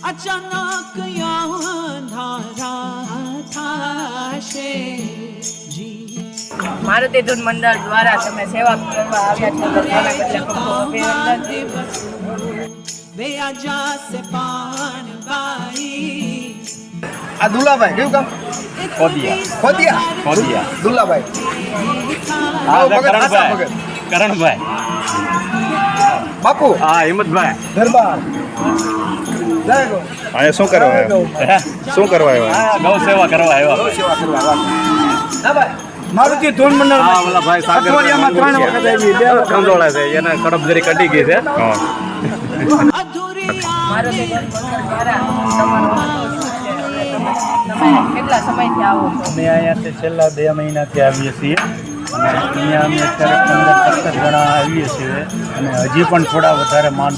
અચાનક અંધારા થાશે જી મારુતિ ધૂન મંડળ દ્વારા તમે સેવા કરવા આવ્યા છો તો તેના બદલે ખૂબ ખૂબ અભિનંદન. બેઆજા સે પાન બાઈ આ દુલાભાઈ કયું કામ? ખોદિયા દુલાભાઈ. હા ભગત, આશા કરણભાઈ ભગત. કરણભાઈ બાપુ હા હિંમતભાઈ દરબાર જય ગો. અહીંયા શું કરવા આવ્યો? હે? શું કરવા આવ્યો? હા ગૌ સેવા કરવા આવ્યો. સેવા કરવા વાત. હા ભાઈ મારુતિ ધૂન મંડળ હા ઓલા ભાઈ સાગર અઠવાડિયામાં 3 વખત આવી. 2 વખત ખંડોળા છે એને કડપ જરી કટી ગઈ છે. હા. અધૂરી મારુતિ ધૂન મંડળ દ્વારા તમારો અનુભવ શું છે અને તમે કેટલા સમયથી આવો છો? અમે અહીંયાથી છેલ્લા 2 મહિનાથી આવીએ છીએ અને અહીંયા અમે અત્યારે 15-17 જણા આવીએ છીએ અને હજી પણ થોડા વધારે માણસો